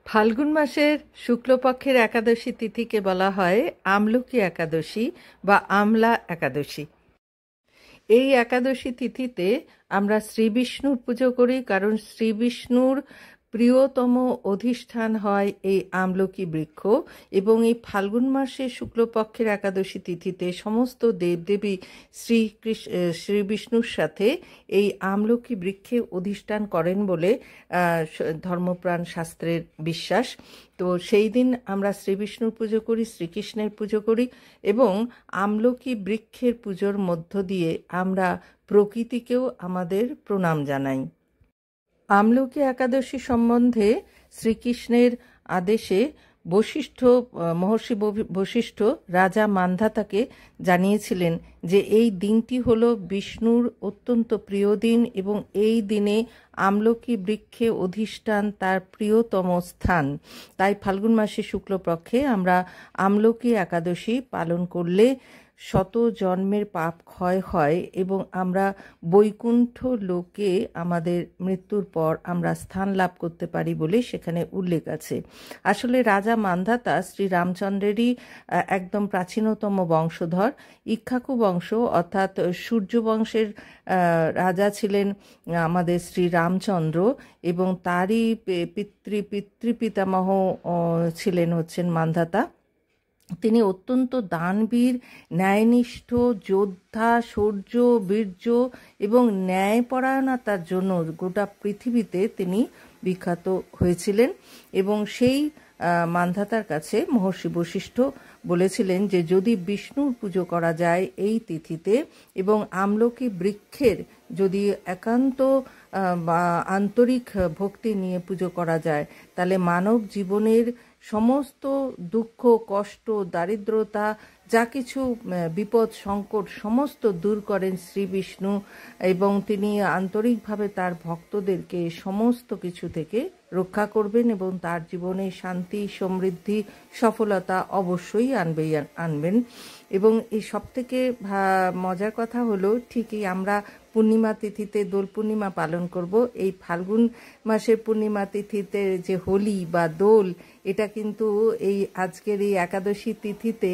ফাল্গুন মাসের শুক্লপক্ষের একাদশী তিথিকে বলা হয় আমলকি একাদশী বা আমলা একাদশী। এই একাদশী তিথিতে আমরা শ্রী বিষ্ণুর পুজো করি, কারণ শ্রী বিষ্ণুর প্রিয়তম অধিষ্ঠান হয় এই আমলকি বৃক্ষ। এবং এই ফাল্গুন মাসে শুক্লপক্ষের একাদশী তিথিতে সমস্ত দেবদেবী শ্রী বিষ্ণুর সাথে এই আমলকি বৃক্ষে অধিষ্ঠান করেন বলে ধর্মপ্রাণ শাস্ত্রের বিশ্বাস। তো সেই দিন আমরা শ্রী বিষ্ণুর পুজো করি, শ্রীকৃষ্ণের পুজো করি এবং আমলকি বৃক্ষের পুজোর মধ্য দিয়ে আমরা প্রকৃতিকেও আমাদের প্রণাম জানাই। আমলকি একাদশী সম্বন্ধে শ্রীকৃষ্ণের আদেশে মহর্ষি বশিষ্ঠ রাজা মান্ধাতাকে জানিয়েছিলেন যে এই দিনটি হলো বিষ্ণুর অত্যন্ত প্রিয় দিন এবং এই দিনে আমলকি বৃক্ষে অধিষ্ঠান তার প্রিয়তম স্থান। তাই ফাল্গুন মাসে শুক্লপক্ষে আমরা আমলকি একাদশী পালন করলে শত জন্মের পাপ ক্ষয় হয় এবং আমরা বৈকুণ্ঠ লোকে আমাদের মৃত্যুর পর আমরা স্থান লাভ করতে পারি বলে সেখানে উল্লেখ আছে। আসলে রাজা মান্ধাতা শ্রী রামচন্দ্রেরই একদম প্রাচীনতম বংশধর। ইক্ষ্বাকু বংশ অর্থাৎ সূর্য বংশের রাজা ছিলেন আমাদের শ্রী রামচন্দ্র এবং তারই পিতৃপিতামহ ছিলেন হচ্ছেন মান্ধাতা। তিনি অত্যন্ত দানবীর, ন্যায়নিষ্ঠ, যোদ্ধা, শৌর্য, বীর্য এবং ন্যায়পরায়ণতার জন্য গোটা পৃথিবীতে তিনি বিখ্যাত হয়েছিলেন। এবং সেই মান্ধাতার কাছে মহর্ষি বশিষ্ঠ বলেছিলেন যে যদি বিষ্ণুর পুজো করা যায় এই তিথিতে এবং আমলকি বৃক্ষের যদি একান্ত বা আন্তরিক ভক্তি নিয়ে পুজো করা যায় তাহলে মানব জীবনের সমস্ত দুঃখ, কষ্ট, দারিদ্রতা, যা কিছু বিপদ সংকট সমস্ত দূর করেন শ্রী বিষ্ণু এবং তিনি আন্তরিকভাবে তার ভক্তদেরকে সমস্ত কিছু থেকে রক্ষা করবেন এবং তার জীবনে শান্তি, সমৃদ্ধি, সফলতা অবশ্যই আনবেন। এবং এই সব থেকে মজার কথা হলো ঠিকই আমরা পূর্ণিমা তিথিতে দোল পূর্ণিমা পালন করব। এই ফাল্গুন মাসের পূর্ণিমা তিথিতে যে হোলি বা দোল, এটা কিন্তু এই আজকের এই একাদশী তিথিতে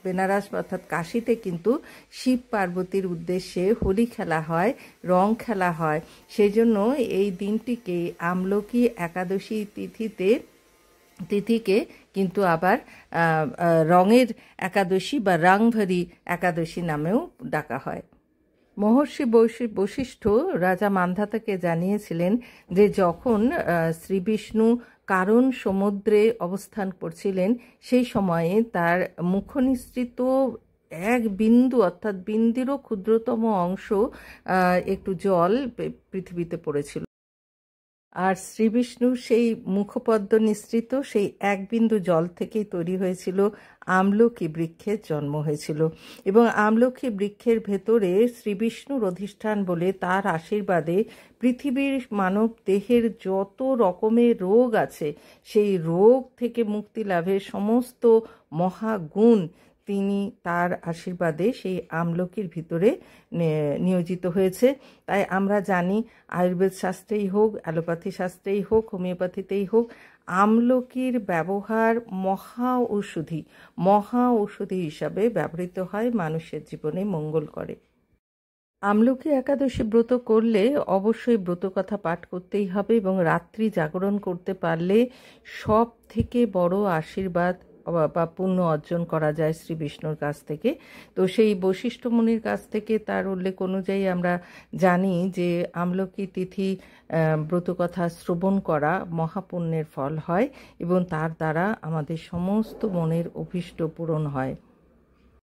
বেনারস অর্থাৎ কাশীতে কিন্তু শিব পার্বতীর উদ্দেশ্যে হোলি খেলা হয়, রং খেলা হয়। সেই জন্য এই দিনটিকে আমলকি একাদশী তিথিকে কিন্তু আবার রঙের একাদশী বা রংভরি একাদশী নামেও ডাকা হয়। মহর্ষি বশিষ্ঠ রাজা মান্ধাতাকে জানিয়েছিলেন যে যখন শ্রী বিষ্ণু কারণ সমুদ্রে অবস্থান করছিলেন সেই সময়ে তার মুখনিসৃত এক বিন্দু অর্থাৎ বিন্দুরও ক্ষুদ্রতম অংশ একটু জল পৃথিবীতে পড়েছিল। আর শ্রী বিষ্ণুর সেই মুখপদ্ম নিঃসৃত সেই এক বিন্দু জল থেকেই তৈরি হয়েছিল আমলকি বৃক্ষের জন্ম হয়েছিল। এবং আমলকি বৃক্ষের ভেতরে শ্রী বিষ্ণুর অধিষ্ঠান বলে তার আশীর্বাদে পৃথিবীর মানব দেহের যত রকমের রোগ আছে সেই রোগ থেকে মুক্তি লাভের সমস্ত মহাগুণ তিনি তার আশীর্বাদে সেই আমলকির ভিতরে নিয়োজিত হয়েছে। তাই আমরা জানি আয়ুর্বেদ শাস্ত্রেই হোক, অ্যালোপ্যাথি শাস্ত্রেই হোক, হোমিওপ্যাথিতেই হোক, আমলকির ব্যবহার মহা ঔষধি হিসাবে ব্যবহৃত হয়, মানুষের জীবনে মঙ্গল করে। আমলকি একাদশী ব্রত করলে অবশ্যই ব্রত কথা পাঠ করতেই হবে এবং রাত্রি জাগরণ করতে পারলে সব থেকে বড় আশীর্বাদ বা পুণ্য অর্জন করা যায় শ্রী বিষ্ণুর কাছ থেকে। তো সেই বশিষ্ঠ মুনির কাছ থেকে তার উল্লেখ অনুযায়ী আমরা জানি যে আমলকি তিথি ব্রতকথা শ্রবণ করা মহাপুণ্যের ফল হয় এবং তার দ্বারা আমাদের সমস্ত মনের অভীষ্ট পূরণ হয়।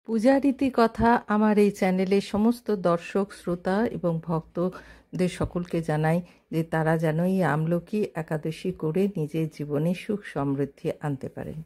পূজা রীতি কথা আমার এই চ্যানেলের সমস্ত দর্শক, শ্রোতা এবং ভক্তদের সকলকে জানাই যে তারা যেন এই আমলকি একাদশী করে নিজের জীবনে সুখ সমৃদ্ধি আনতে পারেন।